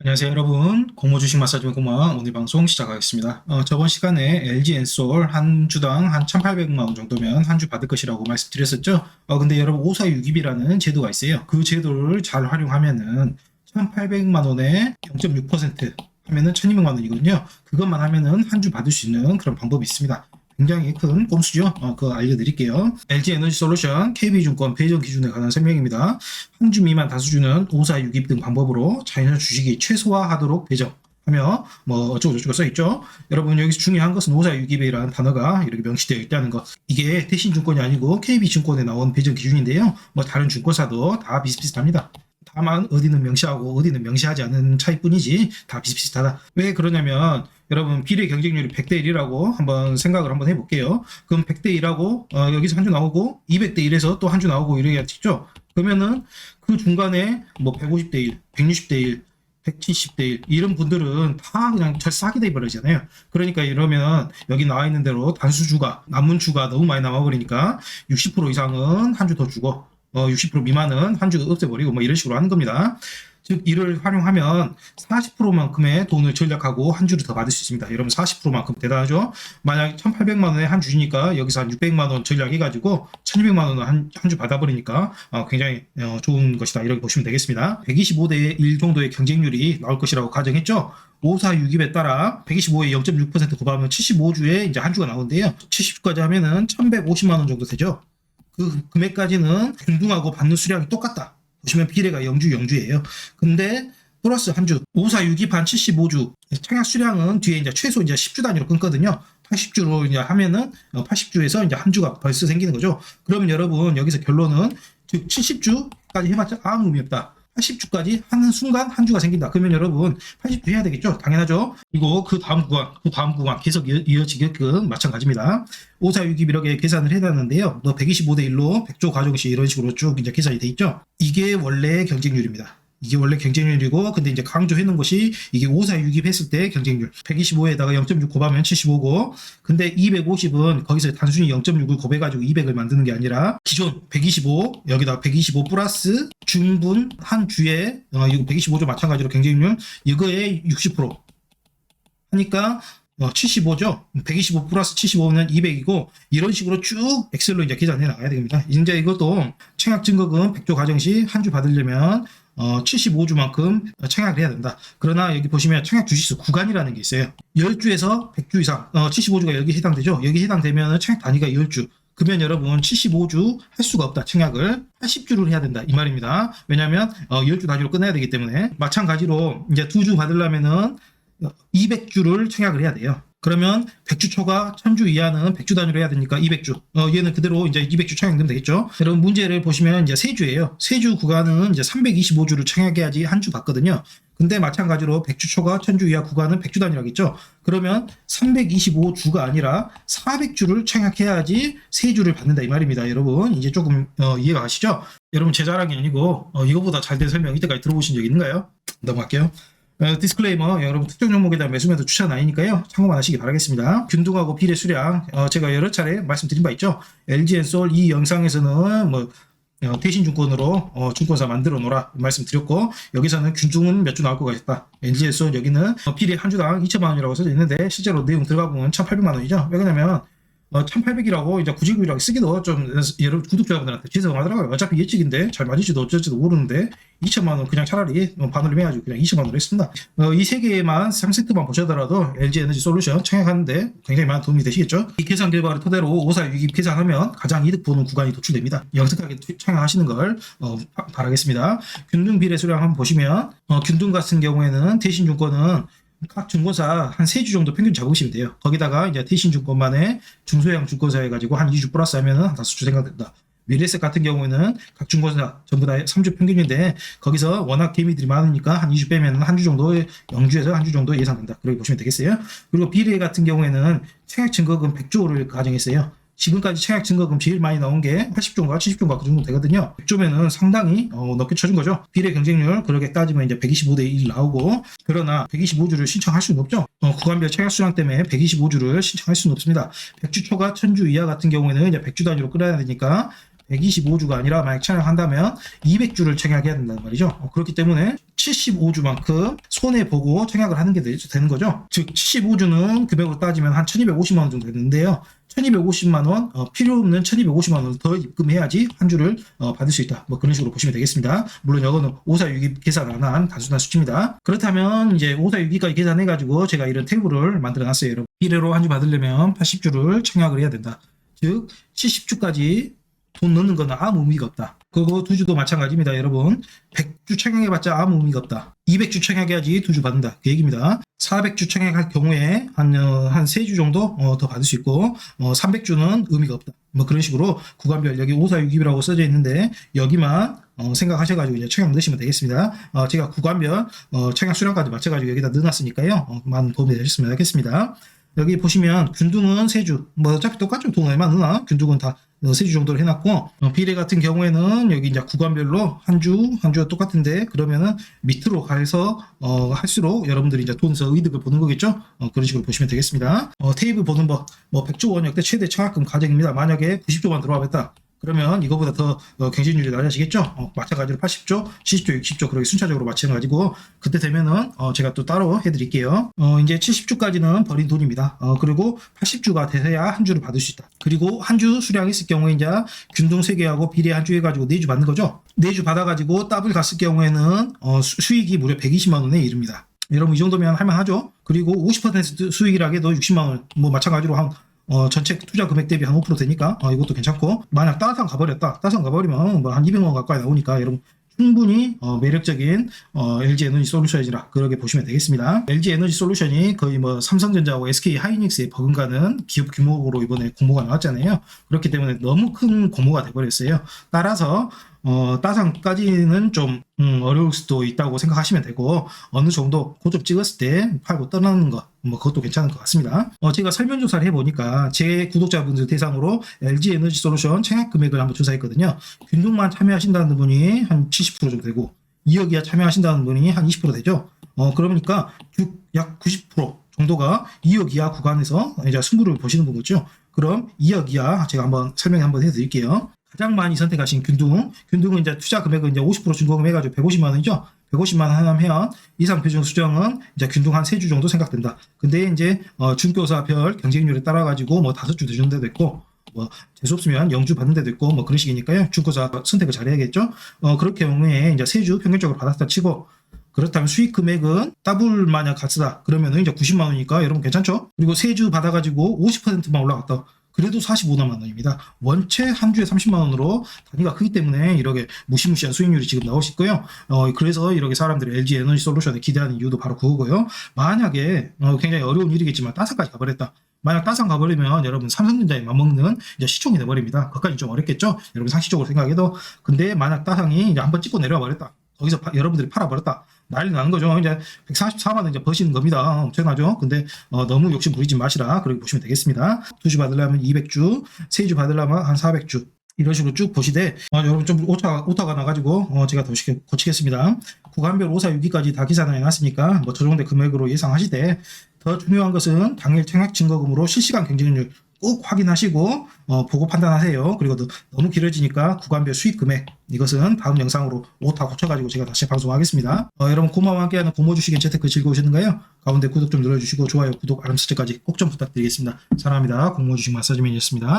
안녕하세요 여러분, 공모 주식 마사지 공모 오늘 방송 시작하겠습니다. 저번 시간에 LG 엔솔 한 주당 한 1,800만 원 정도면 한 주 받을 것이라고 말씀드렸었죠. 근데 여러분 5462B라는 제도가 있어요. 그 제도를 잘 활용하면은 1,800만 원에 0.6% 하면은 1,200만 원이거든요. 그것만 하면은 한 주 받을 수 있는 그런 방법이 있습니다. 굉장히 큰 꼼수죠. 그거 알려드릴게요. LG에너지솔루션, KB증권 배정 기준에 관한 설명입니다. 한 주 미만 다수주는 5462 등 방법으로 자연의 주식이 최소화하도록 배정하며 어쩌고저쩌고 써있죠. 여러분 여기서 중요한 것은 5462이라는 단어가 이렇게 명시되어 있다는 것. 이게 대신증권이 아니고 KB증권에 나온 배정 기준인데요. 다른 증권사도 다 비슷비슷합니다. 다만 어디는 명시하고 어디는 명시하지 않은 차이뿐이지 다 비슷비슷하다. 왜 그러냐면 여러분 비례 경쟁률이 100대 1이라고 한번 생각을 한번 해볼게요. 그럼 100대 1하고 여기서 한 주 나오고 200대 1에서 또 한 주 나오고 이래야겠죠. 그러면은 그 중간에 150대 1, 160대 1, 170대 1 이런 분들은 다 그냥 사기 돼버리잖아요. 그러니까 이러면 여기 나와 있는 대로 단수주가 남은 주가 너무 많이 남아버리니까 60% 이상은 한 주 더 주고 60% 미만은 한 주 없애버리고 이런 식으로 하는 겁니다. 즉 이를 활용하면 40%만큼의 돈을 전략하고 한 주를 더 받을 수 있습니다. 여러분 40%만큼 대단하죠? 만약 1,800만 원에 한 주니까 여기서 한 600만 원 전략해가지고 1,200만 원을 한 주 받아버리니까 굉장히 좋은 것이다 이렇게 보시면 되겠습니다. 125대 1 정도의 경쟁률이 나올 것이라고 가정했죠. 5462에 따라 125에 0.6% 곱하면 75주에 이제 한 주가 나오는데요. 70주까지 하면은 1,150만 원 정도 되죠. 그 금액까지는 균등하고 받는 수량이 똑같다. 보시면 비례가 영주예요. 근데 플러스 한 주, 5462 반 75주, 청약 수량은 뒤에 이제 최소 이제 10주 단위로 끊거든요. 80주로 이제 하면은 80주에서 이제 한 주가 벌써 생기는 거죠. 그러면 여러분 여기서 결론은 즉 70주까지 해봤자 아무 의미 없다. 80주까지 하는 순간 한 주가 생긴다. 그러면 여러분 80주 해야 되겠죠? 당연하죠. 그리고 그 다음 구간 계속 이어지게끔 마찬가지입니다. 5462 이렇게 계산을 해놨는데요. 125대 1로 100조 가정시 이런 식으로 쭉 이제 계산이 돼 있죠. 이게 원래 경쟁률입니다. 이게 원래 경쟁률이고, 근데 이제 강조해 놓은 것이 이게 5462 했을 때 경쟁률 125에다가 0.6 곱하면 75고, 근데 250은 거기서 단순히 0.6을 곱해가지고 200을 만드는 게 아니라 기존 125 여기다 125 플러스 중분 한 주에 이거 125조 마찬가지로 경쟁률 이거에 60% 하니까 75죠. 125 플러스 75는 200이고 이런 식으로 쭉 엑셀로 이제 계산해 나가야 됩니다. 이제 이것도 청약 증거금 100조 가정 시 한 주 받으려면 75주만큼 청약을 해야 된다. 그러나 여기 보시면 청약 주식수 구간이라는 게 있어요. 10주에서 100주 이상 75주가 여기 해당되죠. 여기 해당되면 청약 단위가 10주. 그러면 여러분 75주 할 수가 없다. 청약을 80주를 해야 된다. 이 말입니다. 왜냐하면 10주 단위로 끝내야 되기 때문에. 마찬가지로 이제 2주 받으려면은 200주를 청약을 해야 돼요. 그러면 100주 초과 1000주 이하는 100주 단위로 해야 되니까 200주. 얘는 그대로 이제 200주 청약되면 되겠죠. 여러분 문제를 보시면 이제 3주예요. 3주 구간은 이제 325주를 청약해야지 한 주 받거든요. 근데 마찬가지로 100주 초과 1000주 이하 구간은 100주 단위라겠죠. 그러면 325주가 아니라 400주를 청약해야지 3주를 받는다 이 말입니다. 여러분 이제 조금 이해가 가시죠? 여러분 제 자랑이 아니고 이거보다 잘 된 설명 이때까지 들어보신 적 있는가요? 넘어갈게요. 디스클레이머 여러분 특정 종목에 대한 매수매도 추천 아니니까요 참고만 하시기 바라겠습니다. 균등하고 비례 수량 제가 여러 차례 말씀드린 바 있죠. LG엔솔 이 영상에서는 대신증권으로 증권사 만들어 놓으라 말씀드렸고, 여기서는 균등은 몇 주 나올 거가 있다. LG엔솔 여기는 비례 한 주당 2천만 원이라고 써져 있는데 실제로 내용 들어가 보면 1,800만 원이죠. 왜 그러냐면 1800이라고 이제 구직이라고 쓰기도 좀 여러분 구독자분들한테 죄송하더라고요. 어차피 예측인데 잘 맞을지도 어쩔지도 모르는데 2천만 원 그냥 차라리 반을 해가지고 그냥 2천만 원으로 했습니다. 이 세 개만 3세트만 보셔더라도 LG 에너지 솔루션 청약하는데 굉장히 많은 도움이 되시겠죠. 이 계산 결과를 토대로 5462 계산하면 가장 이득 보는 구간이 도출됩니다. 영특하게 청약하시는 걸 바라겠습니다. 균등 비례 수량 한번 보시면 균등 같은 경우에는 대신증권은 각 증권사 한 3주 정도 평균 잡으시면 돼요. 거기다가 이제 대신증권만의 중소형 증권사 해가지고 한 2주 플러스 하면은 한 5주 생각된다. 미래에셋 같은 경우에는 각 증권사 전부 다 3주 평균인데 거기서 워낙 개미들이 많으니까 한 2주 빼면 한 주 정도, 0주에서 한 주 정도 예상된다. 그렇게 보시면 되겠어요. 그리고 비례 같은 경우에는 청약 증거금 100조를 가정했어요. 지금까지 청약 증거금 제일 많이 나온 게 80조인가 70조인가 그 정도 되거든요. 100조면은 상당히 높게 쳐준 거죠. 비례 경쟁률 그렇게 따지면 이제 125대 1 나오고, 그러나 125주를 신청할 수는 없죠. 구간별 청약 수량 때문에 125주를 신청할 수는 없습니다. 100주 초과 1000주 이하 같은 경우에는 이제 100주 단위로 끌어야 되니까 125주가 아니라 만약 청약한다면 200주를 청약해야 된다는 말이죠. 그렇기 때문에 75주만큼 손해보고 청약을 하는 게 되는 거죠. 즉 75주는 금액으로 따지면 한 1250만 원 정도 되는데요. 1250만 원, 필요 없는 1250만 원을 더 입금해야지 한 주를 받을 수 있다. 뭐 그런 식으로 보시면 되겠습니다. 물론 이거는 5462 계산 안 한 단순한 수치입니다. 그렇다면 이제 5462까지 계산해가지고 제가 이런 테이블을 만들어 놨어요. 여러분. 비례로 한 주 받으려면 80주를 청약을 해야 된다. 즉 70주까지 돈 넣는 거는 아무 의미가 없다. 그리고 2주도 마찬가지입니다. 여러분 100주 청약해봤자 아무 의미가 없다. 200주 청약해야지 2주 받는다. 그 얘기입니다. 400주 청약할 경우에 한 3주 정도 더 받을 수 있고 300주는 의미가 없다. 뭐 그런 식으로 구간별 여기 5462라고 써져 있는데 여기만 생각하셔가지고 이제 청약 넣으시면 되겠습니다. 제가 구간별 청약 수량까지 맞춰가지고 여기다 넣어놨으니까요. 많은 도움이 되셨으면 하겠습니다. 여기 보시면 균등은 3주, 뭐 어차피 똑같죠. 돈 얼마 넣나? 균등은 다 3주 정도로 해놨고 비례 같은 경우에는 여기 이제 구간별로 한 주가 똑같은데 그러면은 밑으로 가서 할수록 여러분들이 이제 돈에서 이득을 보는 거겠죠. 그런 식으로 보시면 되겠습니다. 테이블 보는 법, 뭐 100조 원 역대 최대 청약금 가격입니다. 만약에 90조만 들어와봤다. 그러면 이거보다 더 경쟁률이 낮아지겠죠. 마찬가지로 80조, 70조, 60조 그렇게 순차적으로 맞추는 가지고 그때 되면은 제가 또 따로 해드릴게요. 이제 70주까지는 버린 돈입니다. 그리고 80주가 돼야 한 주를 받을 수 있다. 그리고 한 주 수량 있을 경우에 이제 균등 3개하고 비례 한 주 해가지고 4주 받는 거죠. 4주 받아가지고 더블 갔을 경우에는 수익이 무려 120만 원에 이릅니다. 여러분 이 정도면 할만하죠. 그리고 50% 수익이라게 도 60만 원, 뭐 마찬가지로 한 전체 투자 금액 대비 한 5% 되니까 이것도 괜찮고 만약 따뜻한 가버렸다. 따뜻한 가버리면 뭐 한 200만 원 가까이 나오니까 여러분 충분히 매력적인 LG 에너지 솔루션이라 그렇게 보시면 되겠습니다. LG 에너지 솔루션이 거의 뭐 삼성전자하고 SK 하이닉스에 버금가는 기업 규모로 이번에 공모가 나왔잖아요. 그렇기 때문에 너무 큰 공모가 돼버렸어요. 따라서 따상까지는 좀 어려울 수도 있다고 생각하시면 되고 어느 정도 고점 찍었을 때 팔고 떠나는 거 뭐 그것도 괜찮은 것 같습니다. 제가 설문조사를 해보니까 제 구독자분들 대상으로 LG 에너지 솔루션 청약 금액을 한번 조사했거든요. 균등만 참여하신다는 분이 한 70% 정도 되고 2억 이하 참여하신다는 분이 한 20% 되죠. 그러니까 약 90% 정도가 2억 이하 구간에서 이제 승부를 보시는 거겠죠. 그럼 2억 이하 제가 한번 설명 한번 해드릴게요. 가장 많이 선택하신 균등은 이제 투자 금액은 이제 50% 준거금 해가지고 150만 원이죠. 150만 원 하면 이상 표준 수정은 이제 균등 한 3주 정도 생각된다. 근데 이제 중교사별 경쟁률에 따라 가지고 뭐 5주 되는 데도 있고 뭐 재수 없으면 0주 받는 데도 있고 뭐 그런 식이니까요. 중교사 선택을 잘해야겠죠. 그렇게 경우에 이제 3주 평균적으로 받았다 치고 그렇다면 수익 금액은 더블 만약 갔다 그러면은 이제 90만 원이니까 여러분 괜찮죠? 그리고 3주 받아가지고 50%만 올라갔다. 그래도 45만 원입니다. 원체 한 주에 30만 원으로 단위가 크기 때문에 이렇게 무시무시한 수익률이 지금 나올 수 있고요. 그래서 이렇게 사람들이 LG 에너지 솔루션에 기대하는 이유도 바로 그거고요. 만약에 굉장히 어려운 일이겠지만 따상까지 가버렸다. 만약 따상 가버리면 여러분 삼성전자에 맞먹는 이제 시총이 돼버립니다. 그것까지 좀 어렵겠죠? 여러분 상식적으로 생각해도. 근데 만약 따상이 이제 한번 찍고 내려와 버렸다. 거기서 여러분들이 팔아버렸다. 난리 나는 거죠. 이제 144만 원 이제 버시는 겁니다. 엄청나죠? 근데 너무 욕심 부리지 마시라. 그렇게 보시면 되겠습니다. 2주 받으려면 200주, 3주 받으려면 한 400주. 이런 식으로 쭉 보시되 여러분 좀 오타가 나가지고 제가 더 고치겠습니다. 구간별 5462까지 다 계산을 해놨으니까 뭐 저 정도 금액으로 예상하시되 더 중요한 것은 당일 청약 증거금으로 실시간 경쟁률 꼭 확인하시고 보고 판단하세요. 그리고 너무 길어지니까 구간별 수익 금액 이것은 다음 영상으로 오타 고쳐가지고 제가 다시 방송하겠습니다. 여러분 고마워 함께하는 고모 주식엔 재테크 즐거우셨는가요? 가운데 구독 좀 눌러주시고 좋아요, 구독, 알람 설정까지 꼭 좀 부탁드리겠습니다. 사랑합니다. 고모 주식 마사지맨이었습니다.